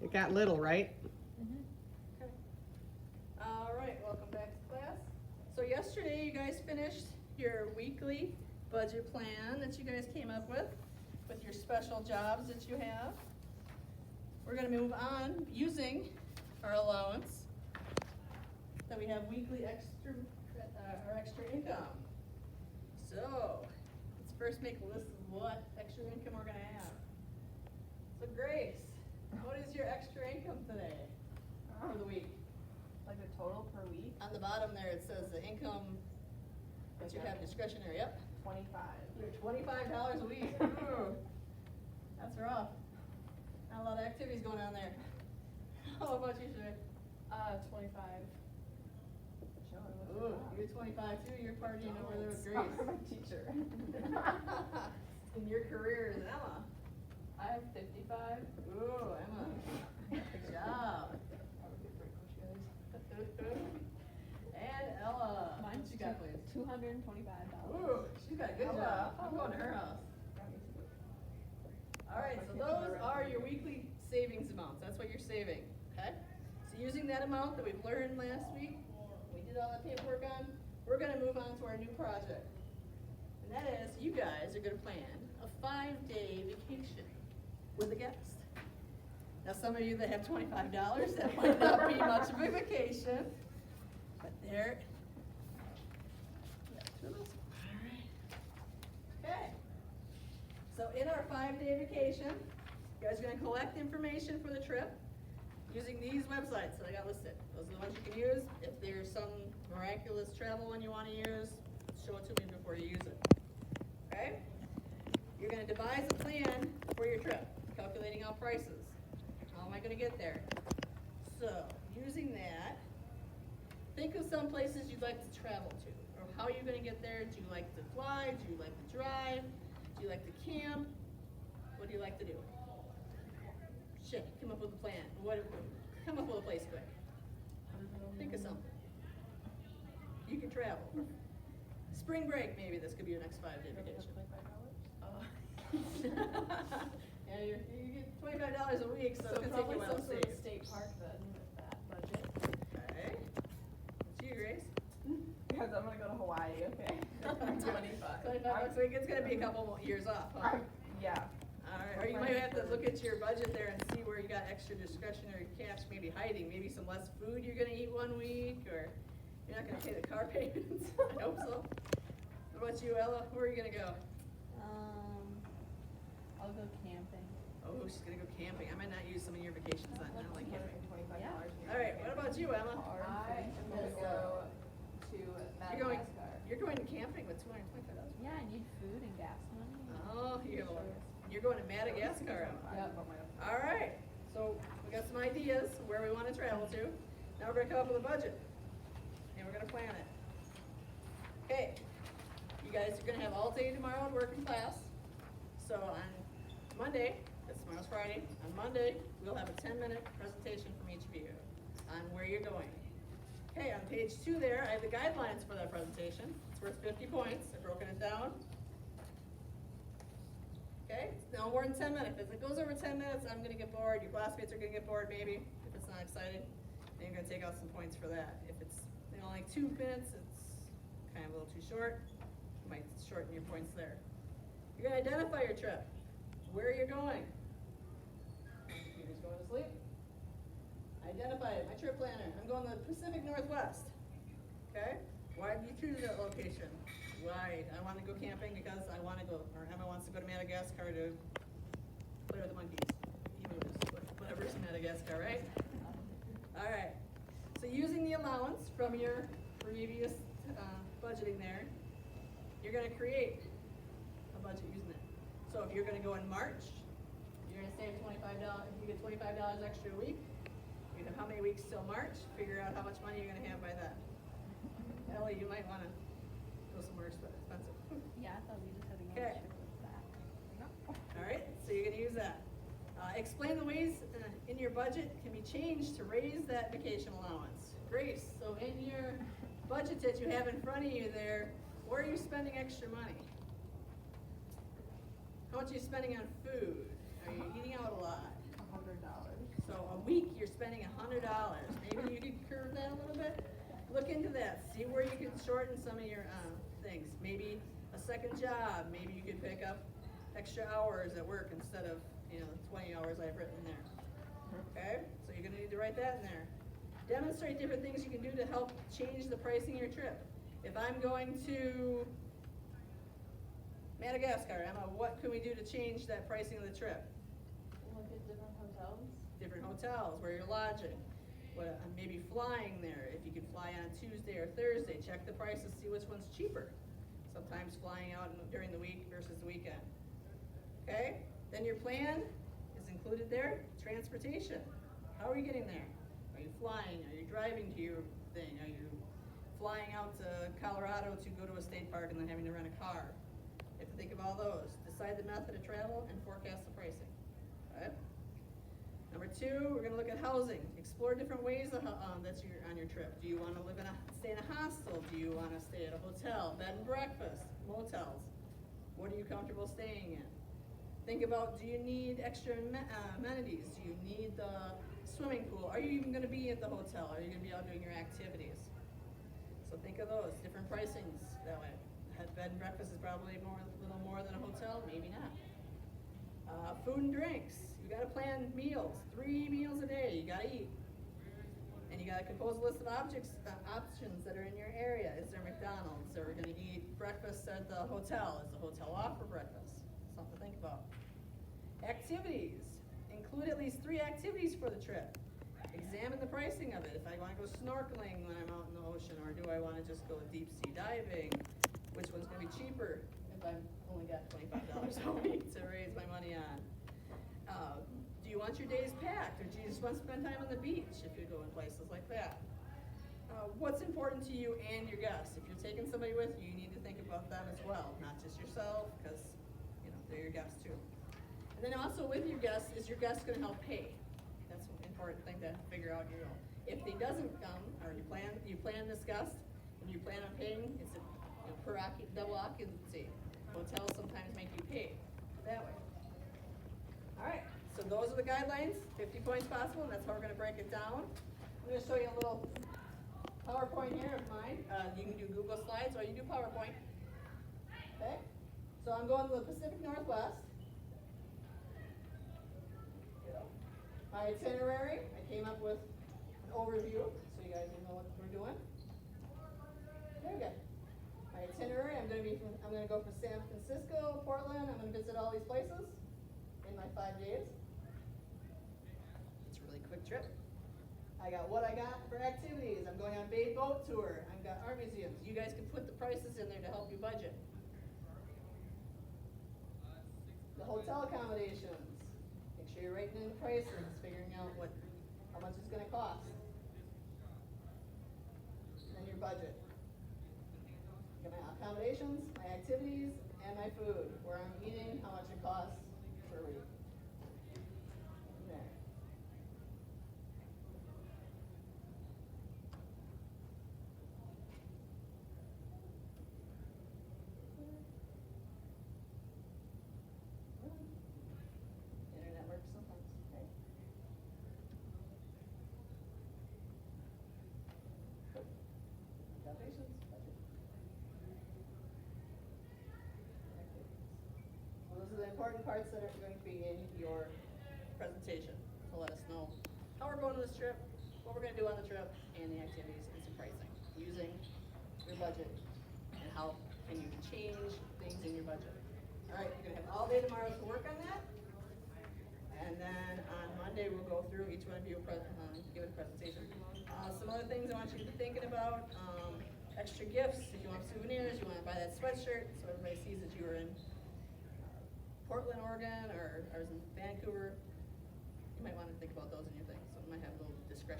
It got little, right? Okay. All right, welcome back to class. So yesterday you guys finished your weekly budget plan that you guys came up with your special jobs that you have. We're gonna move on using our allowance that we have weekly our extra income. So, let's first make a list of what extra income we're gonna have. So Grace, what is your extra income today for the week? Like the total per week? On the bottom there, it says the income that you have discretionary, yep. 25. You're $25 a week. Ooh, that's rough. Not a lot of activities going on there. How about you, Shay? 25. Ooh, you're 25 too, you're partying over there with Grace. I'm a teacher. And your career is Emma. I have 55. Ooh, Emma, good job. And Ella. Mine's what you got, please? $225. Ooh, she's got a good job. I'm going to her house. All right, so those are your weekly savings amounts. That's what you're saving, okay? So using that amount that we've learned last week, we did all that paperwork on, we're gonna move on to our new project. And that is, you guys are gonna plan a 5-day vacation with a guest. Now, some of you that have $25, that might not be much of a vacation, but there. All right. Okay. So in our 5-day vacation, you guys are gonna collect information for the trip using these websites that I got listed. Those are the ones you can use. If there's some miraculous travel one you wanna use, show it to me before you use it. Okay? You're gonna devise a plan for your trip, calculating out prices. How am I gonna get there? So, using that, think of some places you'd like to travel to, or how you're gonna get there. Do you like to fly? Do you like to drive? Do you like to camp? What do you like to do? Shit, come up with a plan. Come up with a place quick. Think of something. You can travel. Spring break, maybe this could be your next 5-day vacation. Yeah, you get $25 a week, so it's gonna take probably you a while some to sort save. of state park then with that budget. Okay. What's you, Grace? Because I'm gonna go to Hawaii, okay? 25. $25 a week, it's gonna be a couple more years off, huh? Yeah. Alright, or you might have to look at your budget there and see where you got extra discretionary cash maybe hiding, maybe some less food you're gonna eat one week, or you're not gonna pay the car payments, I hope so. What about you, Ella, where are you gonna go? I'll go camping. Oh, she's gonna go camping, I might not use some of your vacations then, I don't like camping. $25. Alright, what about you, Emma? I am gonna go to Madagascar. You're going to camping with $225? Yeah, I need food and gas money. Oh, you're going to Madagascar, Emma. Yep. Alright, so we got some ideas where we want to travel to. Now we're gonna come up with a budget. And we're gonna plan it. Okay, you guys are gonna have all day tomorrow to work in class. So on Monday, that's tomorrow's Friday, on Monday, we'll have a 10-minute presentation from each of you on where you're going. Okay, on page 2 there, I have the guidelines for that presentation. It's worth 50 points, I've broken it down. Okay, no more than 10 minutes. If it goes over 10 minutes, I'm gonna get bored, your classmates are gonna get bored maybe, if it's not exciting. Then you're gonna take out some points for that. If it's, like 2 minutes, it's kind of a little too short, you might shorten your points there. You're gonna identify your trip, where you're going. Computer's going to sleep. Identify it, my trip planner. I'm going to the Pacific Northwest. Okay? Why did you choose that location? Why? I want to go camping because I want to go, or Emma wants to go to Madagascar to play with the monkeys. Whatever's in Madagascar, right? All right. So using the allowance from your previous budgeting there, you're going to create a budget using it. So if you're going to go in March, you're going to save $25. If you get $25 extra a week, you have how many weeks till March? Figure out how much money you're going to have by then. Ellie, you might want to go somewhere expensive. Yeah, I thought we just had to go Okay. with that. All right, so you're going to use that. Explain the ways in your budget can be changed to raise that vacation allowance. Grace, so in your budget that you have in front of you there, where are you spending extra money? How much are you spending on food? Are you eating out a lot? $100. So $100. Maybe you could curve that a little bit. Look into that. See where you can shorten some of your things. Maybe a second job. Maybe you could pick up extra hours at work instead of 20 hours I've written there. Okay? So you're gonna need to write that in there. Demonstrate different things you can do to help change the pricing of your trip. If I'm going to Madagascar, Emma, what can we do to change that pricing of the trip? Look at different hotels. Different hotels, where you're lodging, maybe flying there. If you could fly on Tuesday or Thursday, check the prices, see which one's cheaper. Sometimes flying out during the week versus the weekend. Okay? Then your plan is included there. Transportation. How are you getting there? Are you flying? Are you driving to your thing? Are you flying out to Colorado to go to a state park and then having to rent a car? You have to think of all those. Decide the method of travel and forecast the pricing. Okay? Number 2, we're going to look at housing. Explore different ways that's on your trip. Do you want to stay in a hostel? Do you want to stay at a hotel, bed and breakfast, motels? What are you comfortable staying in? Think about, do you need extra amenities? Do you need the swimming pool? Are you even going to be at the hotel? Are you going to be out doing your activities? So think of those, different pricings that way. Bed and breakfast is probably a little more than a hotel, maybe not. Food and drinks. You got to plan meals, 3 meals a day. You got to eat, and you got to compose a list of options that are in your area. Is there McDonald's? Are we going to eat breakfast at the hotel? Is the hotel offer breakfast? Something to think about. Activities. Include at least 3 activities for the trip. Examine the pricing of it. If I want to go snorkeling when I'm out in the ocean, or do I want to just go deep sea diving? Which one's going to be cheaper if I've only got $25 a week to raise my money on? Do you want your days packed, or do you just want to spend time on the beach if you're going places like that? What's important to you and your guests? If you're taking somebody with you, you need to think about them as well, not just yourself, because they're your guests too. And then also with your guests, is your guest going to help pay? That's an important thing to figure out. If he doesn't come, or you plan this guest, and you plan on paying, it's a double occupancy. Hotels sometimes make you pay that way. All right, so those are the guidelines, 50 points possible, and that's how we're going to break it down. I'm going to show you a little PowerPoint here of mine. You can do Google Slides or you do PowerPoint. Okay, so I'm going to the Pacific Northwest. My itinerary, I came up with an overview so you guys will know what we're doing. Very good. My itinerary, I'm going to go from San Francisco, Portland. I'm going to visit all these places in my 5 days. It's a really quick trip. I got what I got for activities. I'm going on Bay Boat Tour. I've got art museums. You guys can put the prices in there to help you budget. The hotel accommodations. Make sure you're writing in the prices, figuring out how much it's going to cost. And then your budget. Got my accommodations, my activities, and my food. Where I'm eating, how much it costs per week. There. Internet works sometimes, okay? Accommodations, budget. So those are the important parts that are going to be in your presentation to let us know how we're going on this trip, what we're going to do on the trip, and the activities and some pricing using your budget and how can you change things in your budget. All right, you're going to have all day tomorrow to work on that. And then on Monday, we'll go through each one of you, give a presentation. Some other things I want you to be thinking about, extra gifts. If you want souvenirs, you want to buy that sweatshirt so everybody sees that you were in Portland, Oregon, or in Vancouver. You might want to think about those in your thing. So it might have a little description.